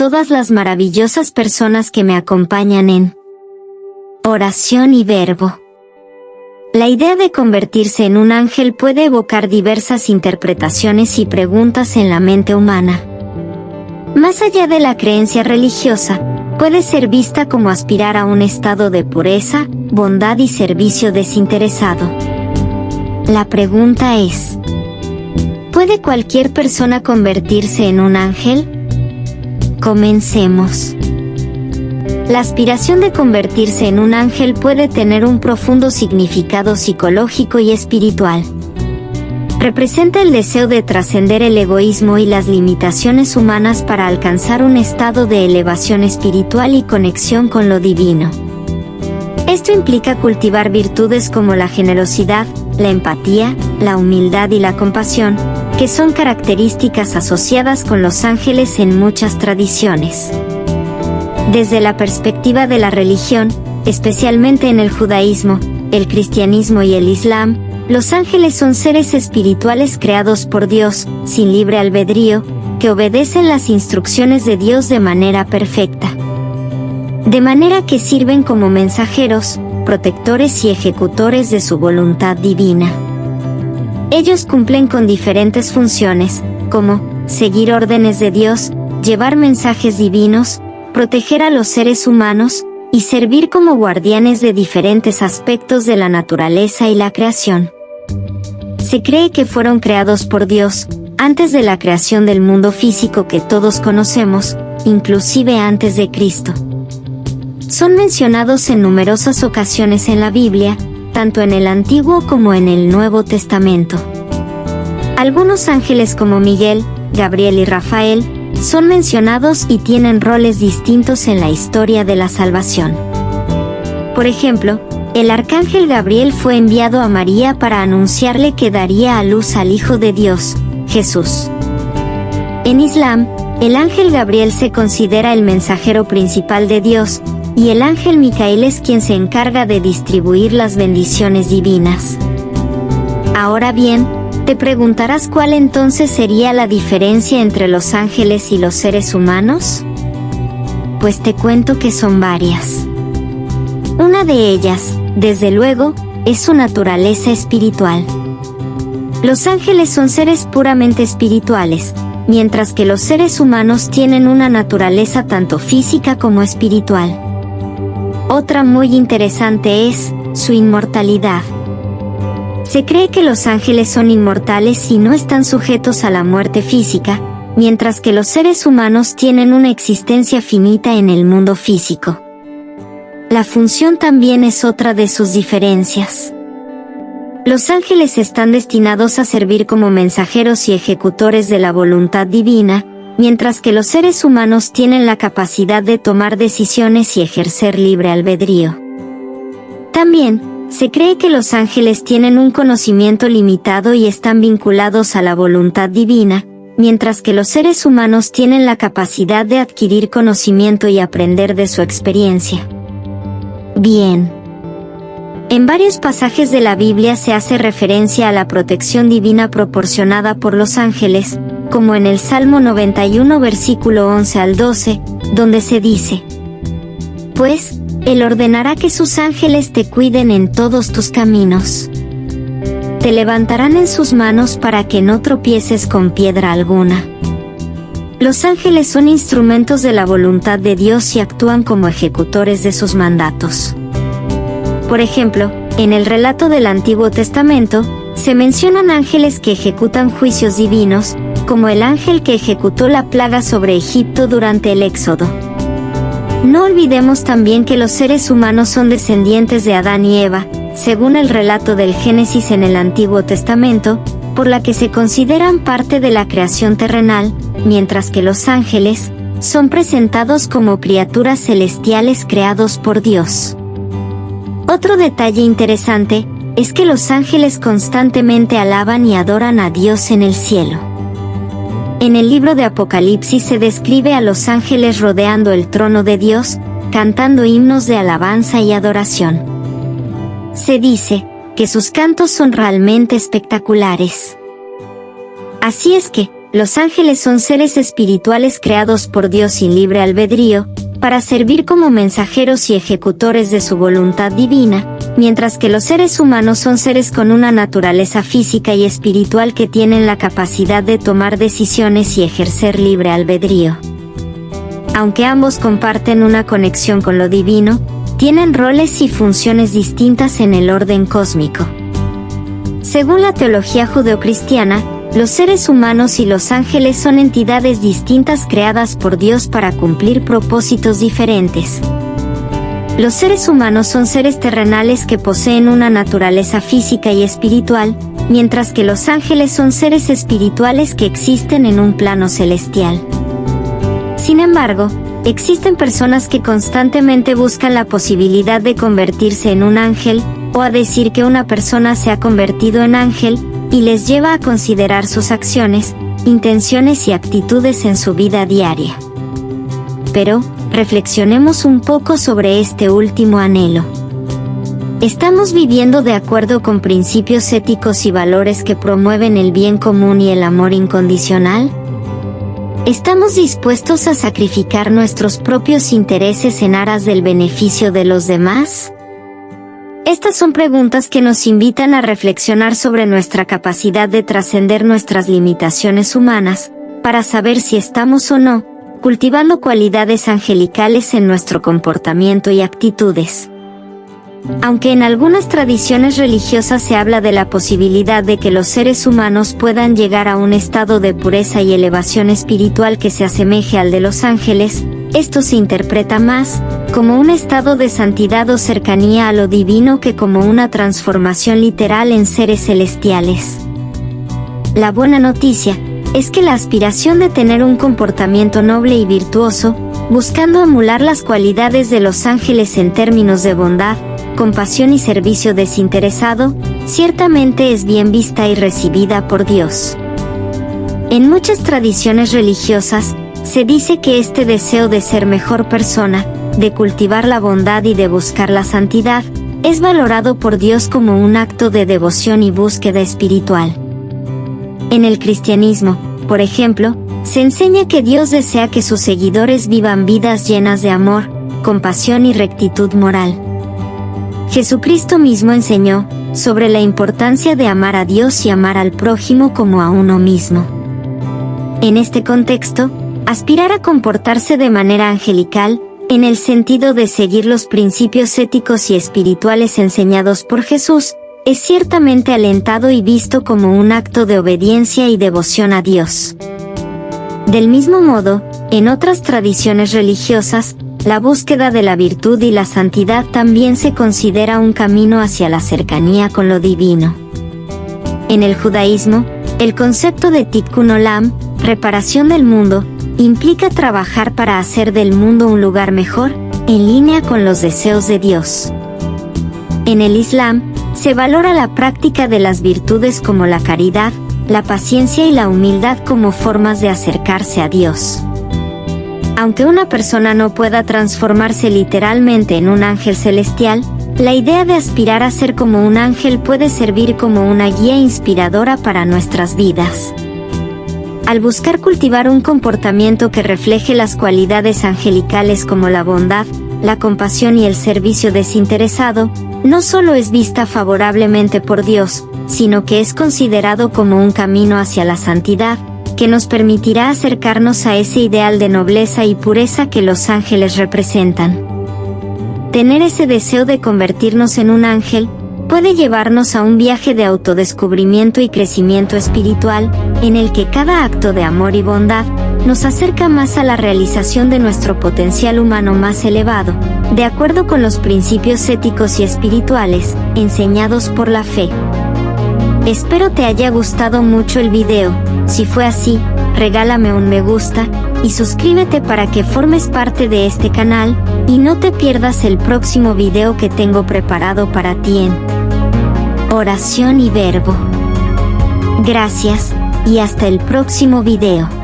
todas las maravillosas personas que me acompañan en oración y verbo. La idea de convertirse en un ángel puede evocar diversas interpretaciones y preguntas en la mente humana. Más allá de la creencia religiosa, puede ser vista como aspirar a un estado de pureza, bondad y servicio desinteresado. La pregunta es: ¿puede cualquier persona convertirse en un ángel? Comencemos. La aspiración de convertirse en un ángel puede tener un profundo significado psicológico y espiritual. Representa el deseo de trascender el egoísmo y las limitaciones humanas para alcanzar un estado de elevación espiritual y conexión con lo divino. Esto implica cultivar virtudes como la generosidad, la empatía, la humildad y la compasión, que son características asociadas con los ángeles en muchas tradiciones. Desde la perspectiva de la religión, especialmente en el judaísmo, el cristianismo y el islam, los ángeles son seres espirituales creados por Dios, sin libre albedrío, que obedecen las instrucciones de Dios de manera perfecta. De manera que sirven como mensajeros, protectores y ejecutores de su voluntad divina. Ellos cumplen con diferentes funciones, como seguir órdenes de Dios, llevar mensajes divinos, proteger a los seres humanos, y servir como guardianes de diferentes aspectos de la naturaleza y la creación. Se cree que fueron creados por Dios, antes de la creación del mundo físico que todos conocemos, inclusive antes de Cristo. Son mencionados en numerosas ocasiones en la Biblia, tanto en el Antiguo como en el Nuevo Testamento. Algunos ángeles como Miguel, Gabriel y Rafael, son mencionados y tienen roles distintos en la historia de la salvación. Por ejemplo, el arcángel Gabriel fue enviado a María para anunciarle que daría a luz al Hijo de Dios, Jesús. En Islam, el ángel Gabriel se considera el mensajero principal de Dios, y el ángel Micael es quien se encarga de distribuir las bendiciones divinas. Ahora bien, te preguntarás cuál entonces sería la diferencia entre los ángeles y los seres humanos. Pues te cuento que son varias. Una de ellas, desde luego, es su naturaleza espiritual. Los ángeles son seres puramente espirituales, mientras que los seres humanos tienen una naturaleza tanto física como espiritual. Otra muy interesante es su inmortalidad. Se cree que los ángeles son inmortales y no están sujetos a la muerte física, mientras que los seres humanos tienen una existencia finita en el mundo físico. La función también es otra de sus diferencias. Los ángeles están destinados a servir como mensajeros y ejecutores de la voluntad divina, mientras que los seres humanos tienen la capacidad de tomar decisiones y ejercer libre albedrío. También, se cree que los ángeles tienen un conocimiento limitado y están vinculados a la voluntad divina, mientras que los seres humanos tienen la capacidad de adquirir conocimiento y aprender de su experiencia. Bien. En varios pasajes de la Biblia se hace referencia a la protección divina proporcionada por los ángeles, como en el Salmo 91 versículo 11 al 12, donde se dice: Pues, Él ordenará que sus ángeles te cuiden en todos tus caminos. Te levantarán en sus manos para que no tropieces con piedra alguna. Los ángeles son instrumentos de la voluntad de Dios y actúan como ejecutores de sus mandatos. Por ejemplo, en el relato del Antiguo Testamento, se mencionan ángeles que ejecutan juicios divinos, como el ángel que ejecutó la plaga sobre Egipto durante el Éxodo. No olvidemos también que los seres humanos son descendientes de Adán y Eva, según el relato del Génesis en el Antiguo Testamento, por la que se consideran parte de la creación terrenal, mientras que los ángeles son presentados como criaturas celestiales creados por Dios. Otro detalle interesante es que los ángeles constantemente alaban y adoran a Dios en el cielo. En el libro de Apocalipsis se describe a los ángeles rodeando el trono de Dios, cantando himnos de alabanza y adoración. Se dice que sus cantos son realmente espectaculares. Así es que, los ángeles son seres espirituales creados por Dios sin libre albedrío, para servir como mensajeros y ejecutores de su voluntad divina, mientras que los seres humanos son seres con una naturaleza física y espiritual que tienen la capacidad de tomar decisiones y ejercer libre albedrío. Aunque ambos comparten una conexión con lo divino, tienen roles y funciones distintas en el orden cósmico. Según la teología judeocristiana, los seres humanos y los ángeles son entidades distintas creadas por Dios para cumplir propósitos diferentes. Los seres humanos son seres terrenales que poseen una naturaleza física y espiritual, mientras que los ángeles son seres espirituales que existen en un plano celestial. Sin embargo, existen personas que constantemente buscan la posibilidad de convertirse en un ángel, o a decir que una persona se ha convertido en ángel, y les lleva a considerar sus acciones, intenciones y actitudes en su vida diaria. Pero, reflexionemos un poco sobre este último anhelo. ¿Estamos viviendo de acuerdo con principios éticos y valores que promueven el bien común y el amor incondicional? ¿Estamos dispuestos a sacrificar nuestros propios intereses en aras del beneficio de los demás? Estas son preguntas que nos invitan a reflexionar sobre nuestra capacidad de trascender nuestras limitaciones humanas, para saber si estamos o no cultivando cualidades angelicales en nuestro comportamiento y actitudes. Aunque en algunas tradiciones religiosas se habla de la posibilidad de que los seres humanos puedan llegar a un estado de pureza y elevación espiritual que se asemeje al de los ángeles, esto se interpreta más como un estado de santidad o cercanía a lo divino que como una transformación literal en seres celestiales. La buena noticia es que la aspiración de tener un comportamiento noble y virtuoso, buscando emular las cualidades de los ángeles en términos de bondad, compasión y servicio desinteresado, ciertamente es bien vista y recibida por Dios. En muchas tradiciones religiosas, se dice que este deseo de ser mejor persona, de cultivar la bondad y de buscar la santidad, es valorado por Dios como un acto de devoción y búsqueda espiritual. En el cristianismo, por ejemplo, se enseña que Dios desea que sus seguidores vivan vidas llenas de amor, compasión y rectitud moral. Jesucristo mismo enseñó sobre la importancia de amar a Dios y amar al prójimo como a uno mismo. En este contexto, aspirar a comportarse de manera angelical, en el sentido de seguir los principios éticos y espirituales enseñados por Jesús, es ciertamente alentado y visto como un acto de obediencia y devoción a Dios. Del mismo modo, en otras tradiciones religiosas, la búsqueda de la virtud y la santidad también se considera un camino hacia la cercanía con lo divino. En el judaísmo, el concepto de Tikkun Olam, reparación del mundo, implica trabajar para hacer del mundo un lugar mejor, en línea con los deseos de Dios. En el Islam, se valora la práctica de las virtudes como la caridad, la paciencia y la humildad como formas de acercarse a Dios. Aunque una persona no pueda transformarse literalmente en un ángel celestial, la idea de aspirar a ser como un ángel puede servir como una guía inspiradora para nuestras vidas. Al buscar cultivar un comportamiento que refleje las cualidades angelicales como la bondad, la compasión y el servicio desinteresado, no solo es vista favorablemente por Dios, sino que es considerado como un camino hacia la santidad, que nos permitirá acercarnos a ese ideal de nobleza y pureza que los ángeles representan. Tener ese deseo de convertirnos en un ángel, puede llevarnos a un viaje de autodescubrimiento y crecimiento espiritual, en el que cada acto de amor y bondad, nos acerca más a la realización de nuestro potencial humano más elevado, de acuerdo con los principios éticos y espirituales, enseñados por la fe. Espero te haya gustado mucho el video. Si fue así, regálame un me gusta, y suscríbete para que formes parte de este canal, y no te pierdas el próximo video que tengo preparado para ti en Oración y Verbo. Gracias, y hasta el próximo video.